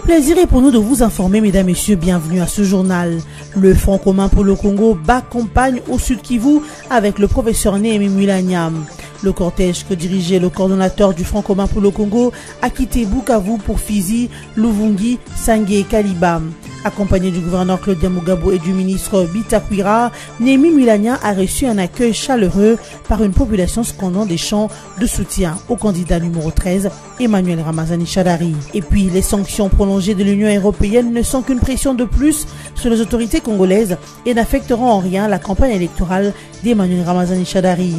plaisir est pour nous de vous informer, mesdames, messieurs, bienvenue à ce journal. Le Front commun pour le Congo bat campagne au Sud Kivu avec le professeur Néhémie Muilanyam. Le cortège que dirigeait le coordonnateur du Front commun pour le Congo a quitté Bukavu pour Fizi, Luvungi, Sangé et Kaliba. Accompagné du gouverneur Claudia Mugabo et du ministre Bitakwira, Néhémie Muilanyam a reçu un accueil chaleureux par une population scandant des chants de soutien au candidat numéro 13, Emmanuel Ramazani Shadari. Et puis, les sanctions prolongées de l'Union européenne ne sont qu'une pression de plus sur les autorités congolaises et n'affecteront en rien la campagne électorale d'Emmanuel Ramazani Shadari.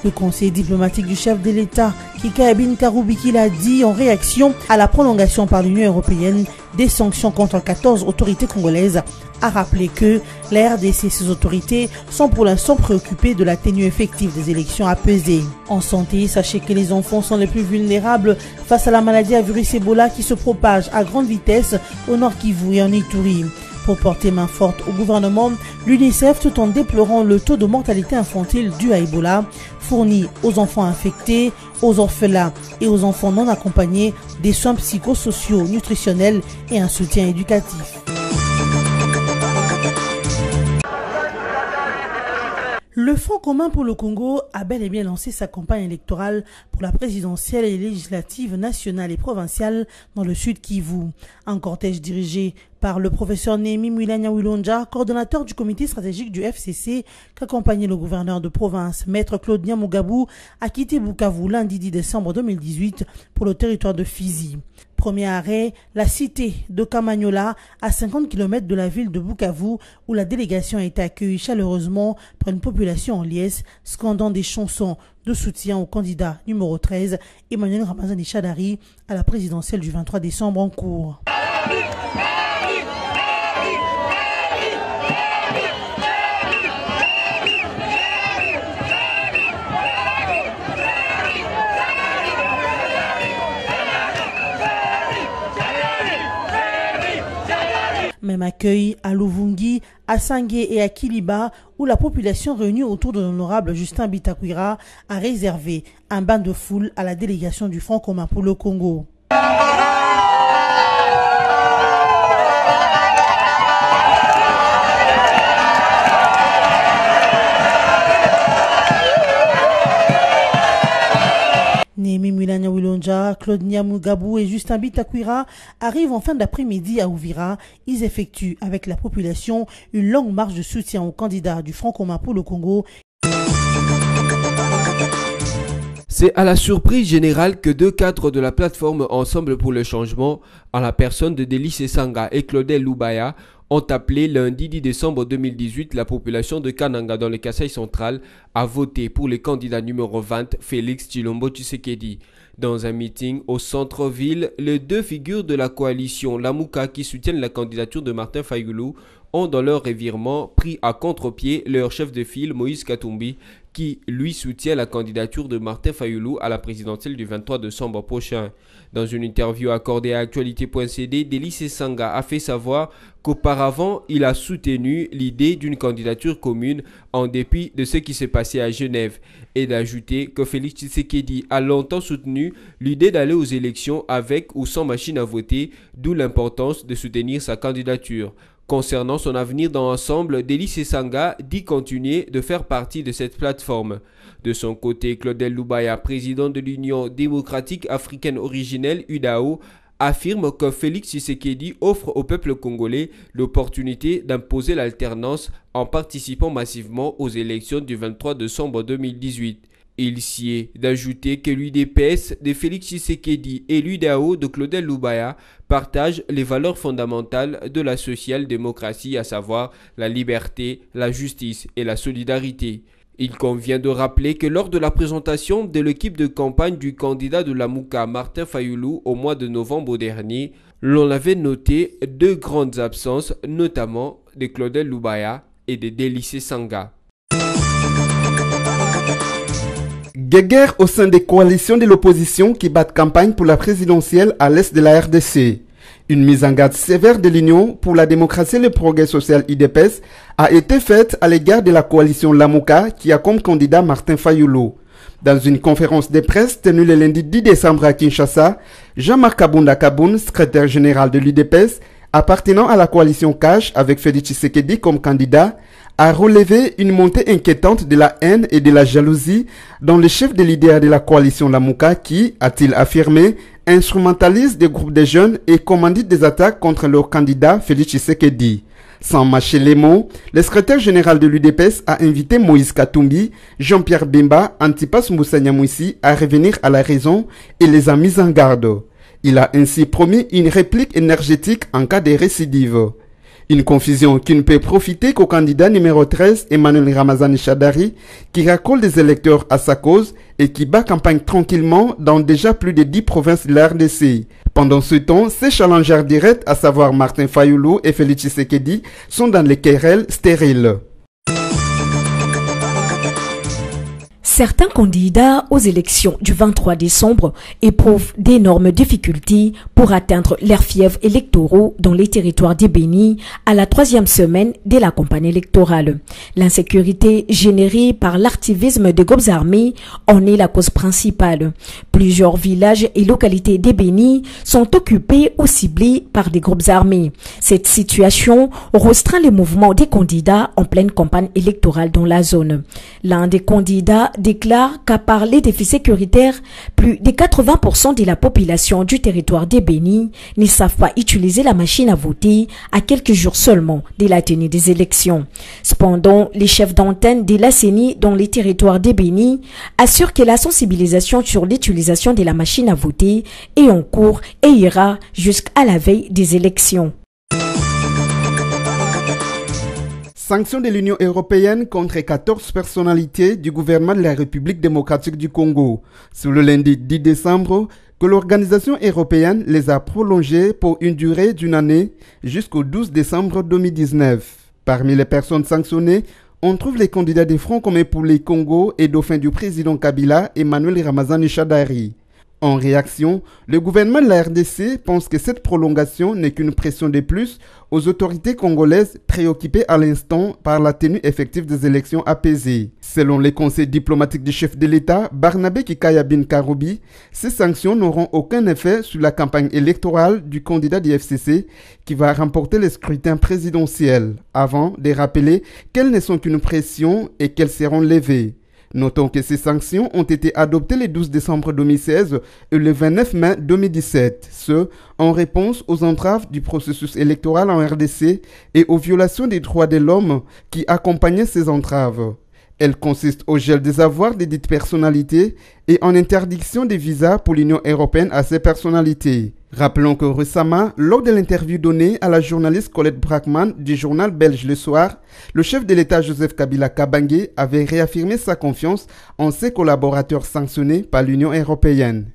Le conseiller diplomatique du chef de l'État, Kikaabin Karoubiki, l'a dit en réaction à la prolongation par l'Union européenne des sanctions contre 14 autorités congolaises, a rappelé que la RDC et ses autorités sont pour l'instant préoccupées de la tenue effective des élections apaisées. En santé, sachez que les enfants sont les plus vulnérables face à la maladie à virus Ebola qui se propage à grande vitesse au Nord Kivu et en Ituri. Pour porter main forte au gouvernement, l'UNICEF, tout en déplorant le taux de mortalité infantile dû à Ebola, fournit aux enfants infectés, aux orphelins et aux enfants non accompagnés des soins psychosociaux, nutritionnels et un soutien éducatif. Le Front commun pour le Congo a bel et bien lancé sa campagne électorale pour la présidentielle et législative nationale et provinciale dans le Sud Kivu. Un cortège dirigé par le professeur Néhémie Muilanyam, coordonnateur du comité stratégique du FCC, qu'accompagnait le gouverneur de province, maître Claudia Mugabo, a quitté Bukavu lundi 10 décembre 2018 pour le territoire de Fizi. Premier arrêt, la cité de Kamanyola, à 50 km de la ville de Bukavu, où la délégation a été accueillie chaleureusement par une population en liesse, scandant des chansons de soutien au candidat numéro 13, Emmanuel Ramazani Shadari, à la présidentielle du 23 décembre en cours. Même accueil à Luvungi, à Sangé et à Kiliba, où la population réunie autour de l'honorable Justin Bitakwira a réservé un bain de foule à la délégation du Front commun pour le Congo. Néhémie Muilanyam, Claudia Mugabo et Justin Bitakwira arrivent en fin d'après-midi à Uvira. Ils effectuent avec la population une longue marche de soutien au candidat du Front commun pour le Congo. C'est à la surprise générale que deux cadres de la plateforme Ensemble pour le changement, en la personne de Délice Sanga et Claudel Lubaya, ont appelé lundi 10 décembre 2018 la population de Kananga dans le Kasaï central à voter pour le candidat numéro 20, Félix Tshilombo Tshisekedi. Dans un meeting au centre-ville, les deux figures de la coalition Lamuka qui soutiennent la candidature de Martin Fayulu ont dans leur revirement pris à contre-pied leur chef de file Moïse Katumbi qui, lui, soutient la candidature de Martin Fayulu à la présidentielle du 23 décembre prochain. Dans une interview accordée à Actualité.cd, Délice Sanga a fait savoir qu'auparavant, il a soutenu l'idée d'une candidature commune en dépit de ce qui s'est passé à Genève et d'ajouter que Félix Tshisekedi a longtemps soutenu l'idée d'aller aux élections avec ou sans machine à voter, d'où l'importance de soutenir sa candidature. Concernant son avenir dans l'ensemble, Délice Sanga dit continuer de faire partie de cette plateforme. De son côté, Claudel Lubaya, président de l'Union démocratique africaine originelle UDAO, affirme que Félix Tshisekedi offre au peuple congolais l'opportunité d'imposer l'alternance en participant massivement aux élections du 23 décembre 2018. Il sied d'ajouter que l'UDPS de Félix Tshisekedi et l'UDAO de Claudel Lubaya partagent les valeurs fondamentales de la social-démocratie, à savoir la liberté, la justice et la solidarité. Il convient de rappeler que lors de la présentation de l'équipe de campagne du candidat de la Mouka, Martin Fayulu, au mois de novembre dernier, l'on avait noté deux grandes absences, notamment de Claudel Lubaya et de Délice Sanga. Guéguerre au sein des coalitions de l'opposition qui battent campagne pour la présidentielle à l'est de la RDC. Une mise en garde sévère de l'Union pour la démocratie et le progrès social UDPS a été faite à l'égard de la coalition Lamuka qui a comme candidat Martin Fayulu. Dans une conférence de presse tenue le lundi 10 décembre à Kinshasa, Jean-Marc Kabunda Kaboun, secrétaire général de l'UDPS, appartenant à la coalition CASH avec Félix Tshisekedi comme candidat, a relevé une montée inquiétante de la haine et de la jalousie dans le chef des leaders de la coalition Lamuka qui, a-t-il affirmé, instrumentalise des groupes de jeunes et commandite des attaques contre leur candidat Félix Tshisekedi. Sans mâcher les mots, le secrétaire général de l'UDPS a invité Moïse Katumbi, Jean-Pierre Bemba, Antipas Moussanyamouissi à revenir à la raison et les a mis en garde. Il a ainsi promis une réplique énergétique en cas de récidive. Une confusion qui ne peut profiter qu'au candidat numéro 13, Emmanuel Ramazani Shadari, qui racole des électeurs à sa cause et qui bat campagne tranquillement dans déjà plus de 10 provinces de la RDC. Pendant ce temps, ses challengeurs directs, à savoir Martin Fayoulou et Félix Tshisekedi, sont dans les querelles stériles. Certains candidats aux élections du 23 décembre éprouvent d'énormes difficultés pour atteindre leurs fiefs électoraux dans les territoires du Béni à la 3e semaine de la campagne électorale. L'insécurité générée par l'activisme des groupes armés en est la cause principale. Plusieurs villages et localités du Béni sont occupés ou ciblés par des groupes armés. Cette situation restreint les mouvements des candidats en pleine campagne électorale dans la zone. L'un des candidats déclare qu'à part les défis sécuritaires, plus de 80% de la population du territoire des Béni ne savent pas utiliser la machine à voter à quelques jours seulement de la tenue des élections. Cependant, les chefs d'antenne de la CENI dans les territoires des Béni assurent que la sensibilisation sur l'utilisation de la machine à voter est en cours et ira jusqu'à la veille des élections. Sanctions de l'Union européenne contre 14 personnalités du gouvernement de la République démocratique du Congo. Sur le lundi 10 décembre, que l'organisation européenne les a prolongées pour une durée d'une année jusqu'au 12 décembre 2019. Parmi les personnes sanctionnées, on trouve les candidats des Front commun pour les Congo et dauphin du président Kabila, Emmanuel Ramazani Shadari. En réaction, le gouvernement de la RDC pense que cette prolongation n'est qu'une pression de plus aux autorités congolaises préoccupées à l'instant par la tenue effective des élections apaisées. Selon les conseils diplomatiques du chef de l'État, Barnabé Kikaya Bin Karoubi, ces sanctions n'auront aucun effet sur la campagne électorale du candidat du FCC qui va remporter le scrutin présidentiel, avant de rappeler qu'elles ne sont qu'une pression et qu'elles seront levées. Notons que ces sanctions ont été adoptées le 12 décembre 2016 et le 29 mai 2017, ce en réponse aux entraves du processus électoral en RDC et aux violations des droits de l'homme qui accompagnaient ces entraves. Elles consistent au gel des avoirs des dites personnalités et en interdiction des visas pour l'Union européenne à ces personnalités. Rappelons que récemment, lors de l'interview donnée à la journaliste Colette Brackman du journal belge Le Soir, le chef de l'État Joseph Kabila Kabange avait réaffirmé sa confiance en ses collaborateurs sanctionnés par l'Union européenne.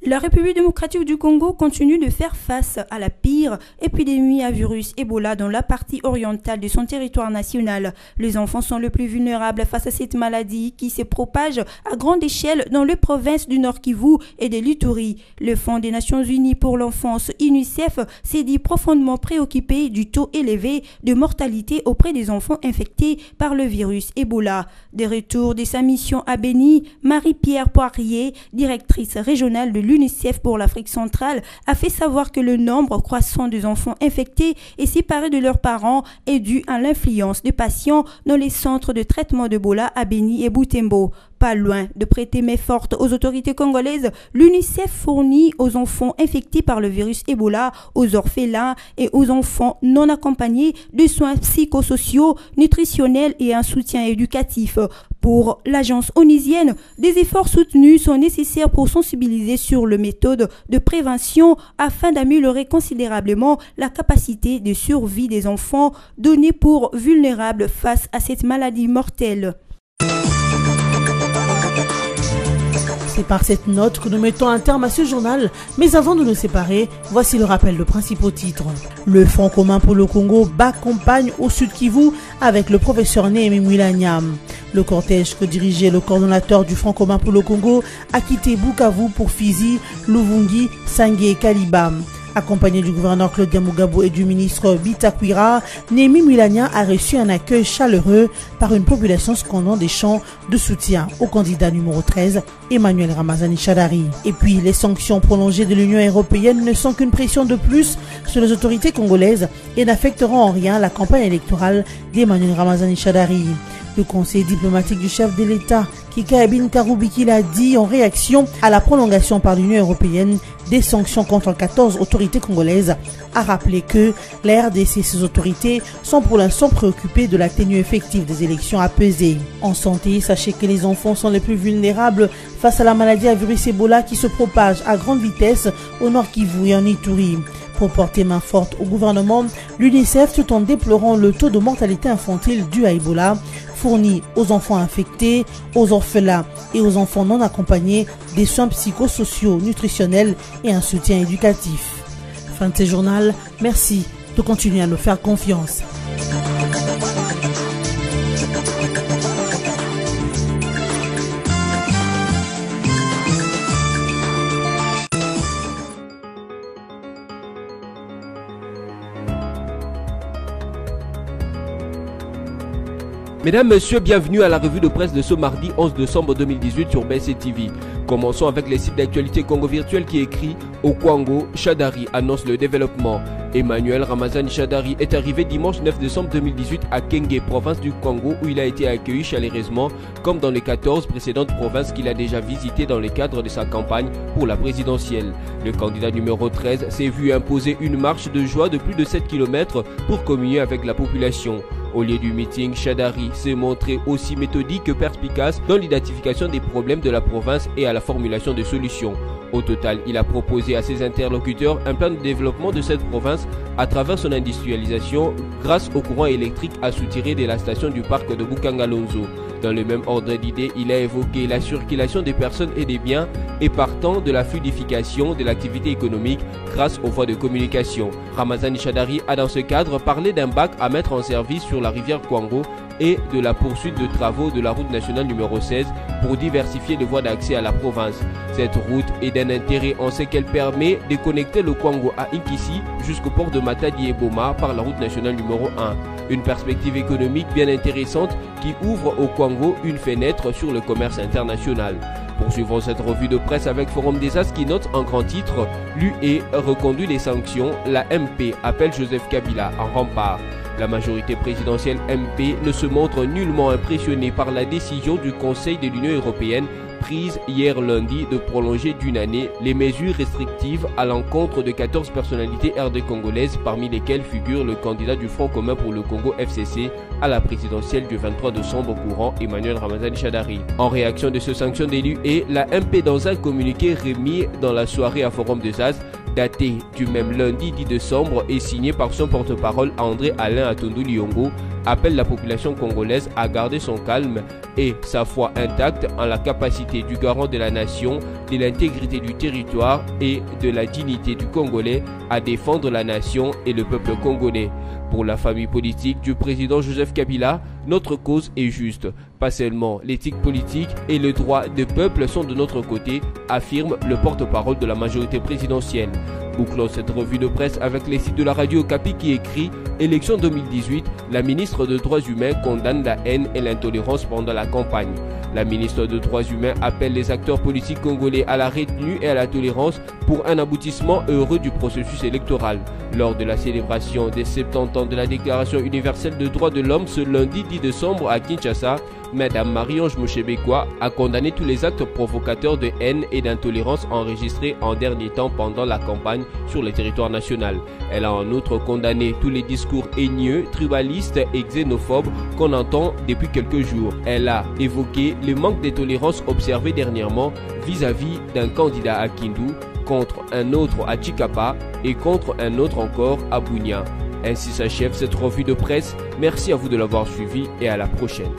La République démocratique du Congo continue de faire face à la pire épidémie à virus Ebola dans la partie orientale de son territoire national. Les enfants sont les plus vulnérables face à cette maladie qui se propage à grande échelle dans les provinces du Nord Kivu et de l'Ituri. Le Fonds des Nations Unies pour l'enfance, UNICEF, s'est dit profondément préoccupé du taux élevé de mortalité auprès des enfants infectés par le virus Ebola. De retour de sa mission à Béni, Marie-Pierre Poirier, directrice régionale de l'UNICEF pour l'Afrique centrale, a fait savoir que le nombre croissant des enfants infectés et séparés de leurs parents est dû à l'influence des patients dans les centres de traitement d'Ebola à Béni et Butembo. Pas loin de prêter main forte aux autorités congolaises, l'UNICEF fournit aux enfants infectés par le virus Ebola, aux orphelins et aux enfants non accompagnés de soins psychosociaux, nutritionnels et un soutien éducatif. Pour l'agence onusienne, des efforts soutenus sont nécessaires pour sensibiliser sur les méthodes de prévention afin d'améliorer considérablement la capacité de survie des enfants donnés pour vulnérables face à cette maladie mortelle. C'est par cette note que nous mettons un terme à ce journal, mais avant de nous séparer, voici le rappel de principaux titres. Le Front commun pour le Congo bat campagne au Sud Kivu avec le professeur Néhémie Mulanyam. Le cortège que dirigeait le coordonnateur du Front commun pour le Congo a quitté Bukavu pour Fizi, Luvungi, Sangé et Kaliba. Accompagné du gouverneur Claudia Mugabo et du ministre Bitakwira, Némi Mulania a reçu un accueil chaleureux par une population scandant des chants de soutien au candidat numéro 13, Emmanuel Ramazani Shadari. Et puis, les sanctions prolongées de l'Union européenne ne sont qu'une pression de plus sur les autorités congolaises et n'affecteront en rien la campagne électorale d'Emmanuel Ramazani Shadari. Le conseil diplomatique du chef de l'État, Kika Ebin Karoubiki, l'a dit en réaction à la prolongation par l'Union européenne des sanctions contre 14 autorités congolaises, a rappelé que la RDC et ses autorités sont pour l'instant préoccupées de la tenue effective des élections apaisées. En santé, sachez que les enfants sont les plus vulnérables face à la maladie à virus Ebola qui se propage à grande vitesse au Nord Kivu et en Ituri. Pour porter main forte au gouvernement, l'UNICEF, tout en déplorant le taux de mortalité infantile dû à Ebola, fournit aux enfants infectés, aux orphelins et aux enfants non accompagnés des soins psychosociaux, nutritionnels et un soutien éducatif. Fin de ce journal, merci de continuer à nous faire confiance. Mesdames, Messieurs, bienvenue à la revue de presse de ce mardi 11 décembre 2018 sur BCTV. Commençons avec les sites d'actualité Congo Virtuel qui écrit « Au Kwango, Shadari annonce le développement ». Emmanuel Ramazani Shadari est arrivé dimanche 9 décembre 2018 à Kenge, province du Congo, où il a été accueilli chaleureusement, comme dans les 14 précédentes provinces qu'il a déjà visitées dans le cadre de sa campagne pour la présidentielle. Le candidat numéro 13 s'est vu imposer une marche de joie de plus de 7 km pour communier avec la population. Au lieu du meeting, Shadari s'est montré aussi méthodique que perspicace dans l'identification des problèmes de la province et à la formulation de solutions. Au total, il a proposé à ses interlocuteurs un plan de développement de cette province à travers son industrialisation grâce au courant électrique à soutirer de la station du parc de Bukangalonzo. Dans le même ordre d'idées, il a évoqué la circulation des personnes et des biens et partant de la fluidification de l'activité économique grâce aux voies de communication. Ramazani Shadari a dans ce cadre parlé d'un bac à mettre en service sur la rivière Kwango et de la poursuite de travaux de la route nationale numéro 16 pour diversifier les voies d'accès à la province. Cette route est d'un intérêt en ce qu'elle permet de connecter le Kwango à Inkisi jusqu'au port de Matadi et Boma par la route nationale numéro 1. Une perspective économique bien intéressante qui ouvre au Kwango une fenêtre sur le commerce international. Poursuivons cette revue de presse avec Forum des As qui note en grand titre « L'UE reconduit les sanctions, la MP appelle Joseph Kabila en rempart ». La majorité présidentielle MP ne se montre nullement impressionnée par la décision du Conseil de l'Union européenne prise hier lundi de prolonger d'une année les mesures restrictives à l'encontre de 14 personnalités RD congolaises, parmi lesquelles figure le candidat du Front commun pour le Congo FCC à la présidentielle du 23 décembre courant, Emmanuel Ramazani Shadari. En réaction de ce sanction d'élu et la MP dans un communiqué remis dans la soirée à Forum des As, daté du même lundi 10 décembre et signé par son porte-parole André Alain Atondo Liongo, appelle la population congolaise à garder son calme et sa foi intacte en la capacité du garant de la nation, de l'intégrité du territoire et de la dignité du Congolais à défendre la nation et le peuple congolais. Pour la famille politique du président Joseph Kabila, notre cause est juste. Pas seulement l'éthique politique et le droit des peuples sont de notre côté, affirme le porte-parole de la majorité présidentielle. Bouclons cette revue de presse avec les sites de la radio Okapi qui écrit « Élection 2018, la ministre des Droits humains condamne la haine et l'intolérance pendant la campagne ». La ministre des Droits humains appelle les acteurs politiques congolais à la retenue et à la tolérance pour un aboutissement heureux du processus électoral. Lors de la célébration des 70 ans de la Déclaration universelle des droits de l'homme ce lundi 10 décembre à Kinshasa, Madame Marie-Ange Moshebekwa a condamné tous les actes provocateurs de haine et d'intolérance enregistrés en dernier temps pendant la campagne sur le territoire national. Elle a en outre condamné tous les discours haineux, tribalistes et xénophobes qu'on entend depuis quelques jours. Elle a évoqué le manque de tolérance observé dernièrement vis-à-vis d'un candidat à Kindu, contre un autre à Chikapa et contre un autre encore à Bunia. Ainsi s'achève cette revue de presse. Merci à vous de l'avoir suivi et à la prochaine.